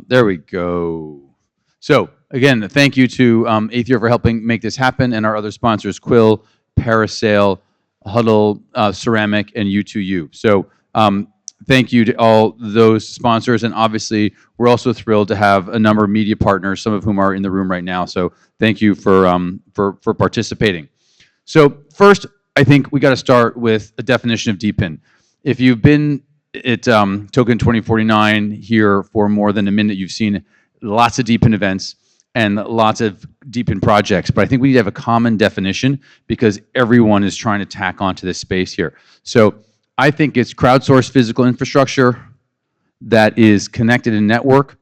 There we go. So again, thank you to Aethir for helping make this happen, and our other sponsors, Kwil, Parasail, Huddle, Ceramic, and U2U. So thank you to all those sponsors, and obviously we're also thrilled to have a number of media partners, some of whom are in the room right now. So thank you for participating. So first, I think we got to start with a definition of DePIN. If you've been at Token 2049 here for more than a minute, you've seen lots of DePIN events and lots of DePIN projects, but I think we need to have a common definition because everyone is trying to tack onto this space here. So I think it's crowdsourced physical infrastructure that is connected in network,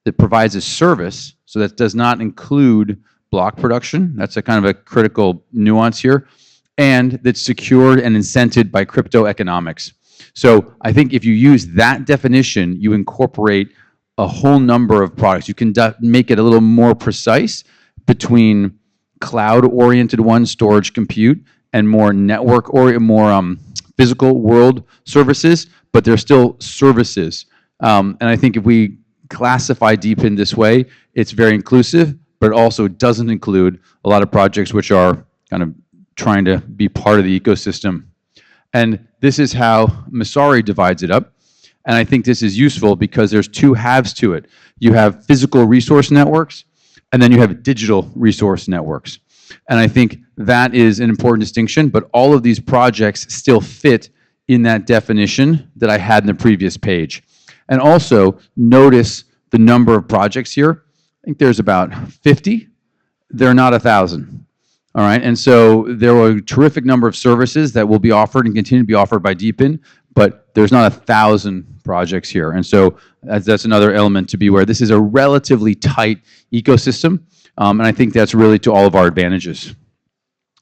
that provides a service, so that does not include block production. That's a kind of a critical nuance here, and that's secured and incented by crypto economics. So I think if you use that definition, you incorporate a whole number of products. You can make it a little more precise between cloud-oriented one, storage, compute, and more network or more physical world services, but they're still services. And I think if we classify DePIN this way, it's very inclusive, but also doesn't include a lot of projects which are kind of trying to be part of the ecosystem. And this is how Messari divides it up. And I think this is useful because there's two halves to it. You have physical resource networks, and then you have digital resource networks. And I think that is an important distinction, but all of these projects still fit in that definition that I had in the previous page. And also, notice the number of projects here. I think there's about 50. They're not 1,000. All right, and so there are a terrific number of services that will be offered and continue to be offered by DePIN, but there's not 1,000 projects here. And so that's another element to be aware. This is a relatively tight ecosystem, and I think that's really to all of our advantages.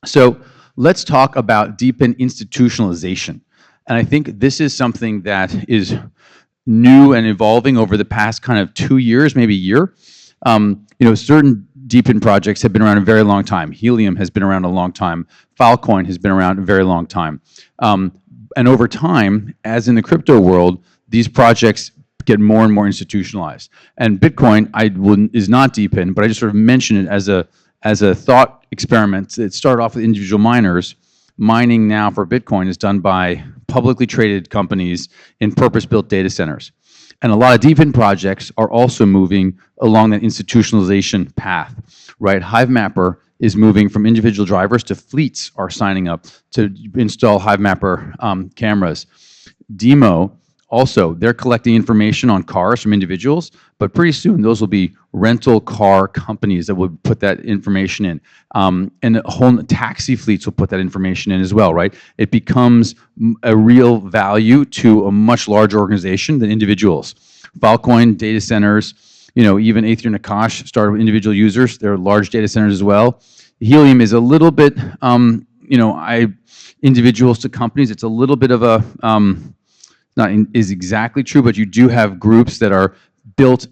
So let's talk about DePIN institutionalization. And I think this is something that is new and evolving over the past kind of 2 years, maybe a year. Certain DePIN projects have been around a very long time. Helium has been around a long time. Filecoin has been around a very long time. And over time, as in the crypto world, these projects get more and more institutionalized. And Bitcoin is not DePIN, but I just sort of mention it as a thought experiment. It started off with individual miners. Mining now for Bitcoin is done by publicly traded companies in purpose-built data centers. And a lot of DePIN projects are also moving along that institutionalization path, right? HiveMapper is moving from individual drivers to fleets are signing up to install HiveMapper cameras. Demo, also, they're collecting information on cars from individuals, but pretty soon those will be rental car companies that will put that information in. And whole taxi fleets will put that information in as well, right? It becomes a real value to a much larger organization than individuals. Filecoin, data centers, even Aethir and Akash started with individual users. They're large data centers as well. Helium is a little bit, individuals to companies. It's a little bit of a, is exactly true, but you do have groups that are built,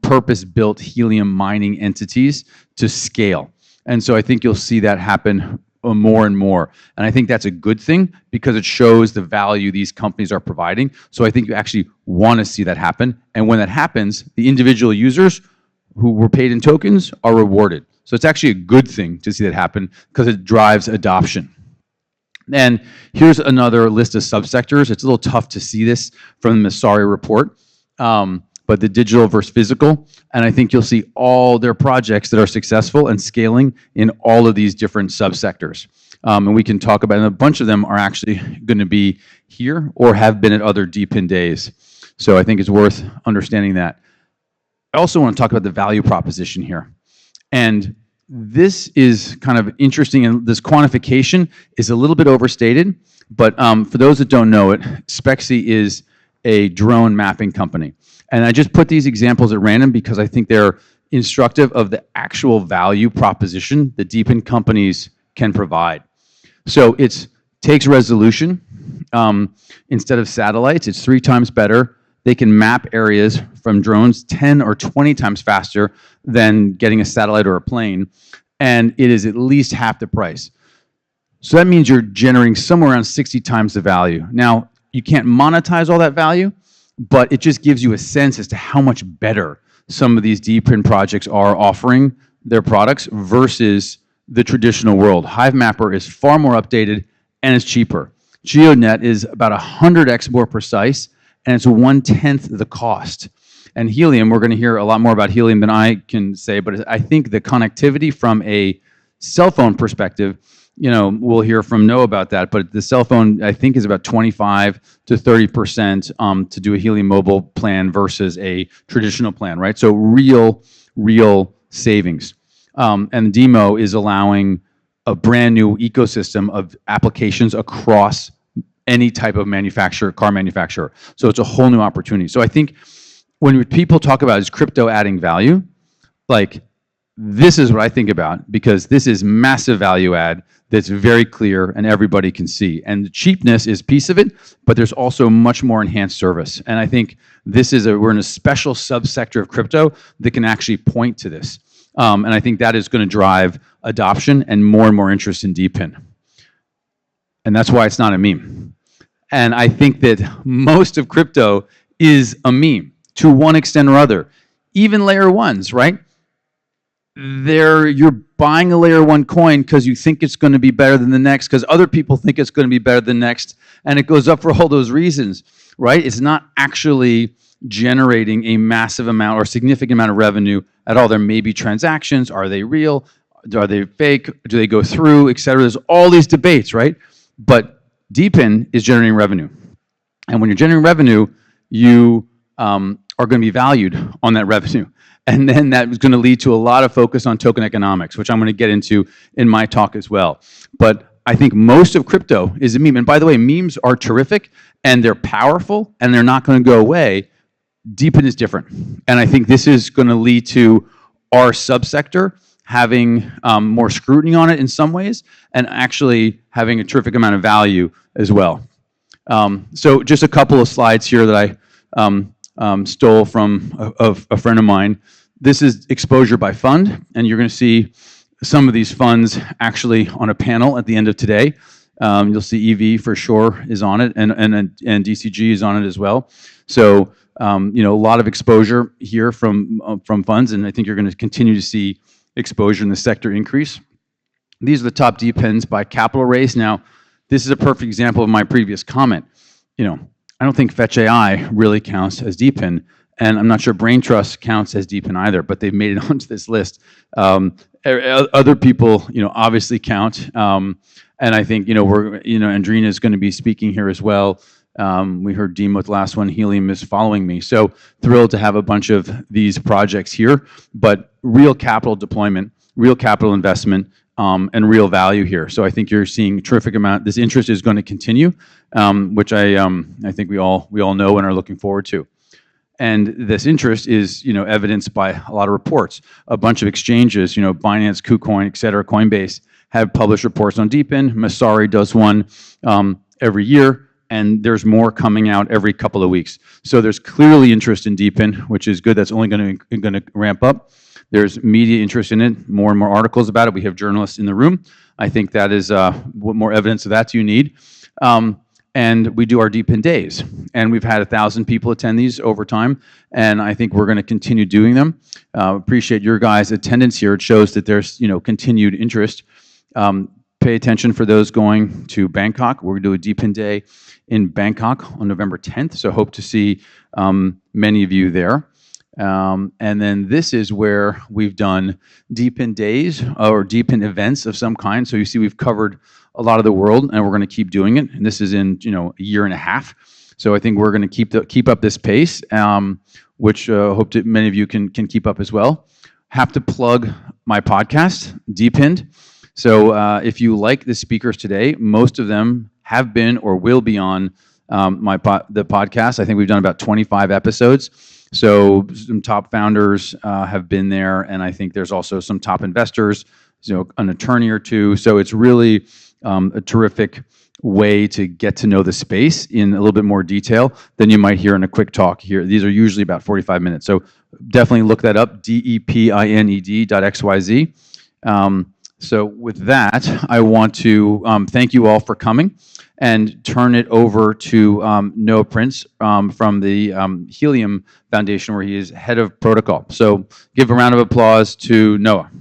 purpose-built helium mining entities to scale. And so I think you'll see that happen more and more. And I think that's a good thing because it shows the value these companies are providing. So I think you actually want to see that happen. And when that happens, the individual users who were paid in tokens are rewarded. So it's actually a good thing to see that happen because it drives adoption. And here's another list of subsectors. It's a little tough to see this from the Messari report, but the digital versus physical. And I think you'll see all their projects that are successful and scaling in all of these different subsectors. And we can talk about, and a bunch of them are actually going to be here or have been at other DePIN days. So I think it's worth understanding that. I also want to talk about the value proposition here. And this is kind of interesting, and this quantification is a little bit overstated, but for those that don't know it, Spexy is a drone mapping company. And I just put these examples at random because I think they're instructive of the actual value proposition that DePIN companies can provide. So it takes resolution. Instead of satellites, it's 3 times better. They can map areas from drones 10 or 20 times faster than getting a satellite or a plane, and it is at least half the price. So that means you're generating somewhere around 60 times the value. Now, you can't monetize all that value, but it just gives you a sense as to how much better some of these DePIN projects are offering their products versus the traditional world. HiveMapper is far more updated and it's cheaper. GeoNet is about 100x more precise, and it's 1/10 the cost. And Helium, we're going to hear a lot more about Helium than I can say, but I think the connectivity from a cell phone perspective, we'll hear from Noah about that, but the cell phone, I think, is about 25 to 30% to do a Helium mobile plan versus a traditional plan, right? So real savings. And Demo is allowing a brand new ecosystem of applications across any type of manufacturer, car manufacturer. So it's a whole new opportunity. So I think when people talk about is crypto adding value, like this is what I think about, because this is massive value add that's very clear and everybody can see. And the cheapness is piece of it, but there's also much more enhanced service. And I think we're in a special subsector of crypto that can actually point to this. And I think that is going to drive adoption and more interest in DePIN. And that's why it's not a meme. And I think that most of crypto is a meme to one extent or other. Even layer ones, right? You're buying a layer one coin because you think it's going to be better than the next, because other people think it's going to be better than the next, and it goes up for all those reasons, right? It's not actually generating a massive amount or significant amount of revenue at all. There may be transactions. Are they real? Are they fake? Do they go through, et cetera? There's all these debates, right? But DePIN is generating revenue. And when you're generating revenue, you are going to be valued on that revenue. And then that is going to lead to a lot of focus on token economics, which I'm going to get into in my talk as well. But I think most of crypto is a meme. And by the way, memes are terrific and they're powerful and they're not going to go away. DePIN is different. And I think this is going to lead to our subsector having more scrutiny on it in some ways and actually having a terrific amount of value as well. So just a couple of slides here that I stole from a friend of mine. This is exposure by fund, and you're going to see some of these funds actually on a panel at the end of today. You'll see EV for sure is on it, and DCG is on it as well. So a lot of exposure here from funds, and I think you're going to continue to see exposure in the sector increase. These are the top DePINs by capital raise. Now, this is a perfect example of my previous comment. I don't think Fetch AI really counts as DePIN, and I'm not sure Brain Trust counts as DePIN either, but they've made it onto this list. Other people, obviously count, and I think, Andrina is going to be speaking here as well. We heard Dean with the last one. Helium is following me. So thrilled to have a bunch of these projects here, but real capital deployment, real capital investment, and real value here. So I think you're seeing a terrific amount. This interest is going to continue, which I think we all know and are looking forward to. And this interest is, evidenced by a lot of reports. A bunch of exchanges, Binance, KuCoin, et cetera, Coinbase have published reports on DePIN. Masari does one every year, and there's more coming out every couple of weeks. So there's clearly interest in DePIN, which is good. That's only going to ramp up. There's media interest in it, more and more articles about it. We have journalists in the room. I think that is what more evidence of that do you need? And we do our DePIN days, and we've had 1,000 people attend these over time, and I think we're going to continue doing them. Appreciate your guys' attendance here. It shows that there's continued interest. Pay attention for those going to Bangkok. We're going to do a DePIN day in Bangkok on November 10th, so hope to see many of you there. And then this is where we've done DePIN days or DePIN events of some kind. So you see we've covered a lot of the world, and we're going to keep doing it. And this is in a year and a half. So I think we're going to keep up this pace, which hope that many of you can keep up as well. Have to plug my podcast, DePIN. So if you like the speakers today, most of them have been or will be on the podcast. I think we've done about 25 episodes. So some top founders have been there, and I think there's also some top investors, an attorney or two. So it's really a terrific way to get to know the space in a little bit more detail than you might hear in a quick talk here. These are usually about 45 minutes. So definitely look that up, DEPINED.xyz. So with that, I want to thank you all for coming and turn it over to Noah Prince from the Helium Foundation, where he is head of protocol. So give a round of applause to Noah.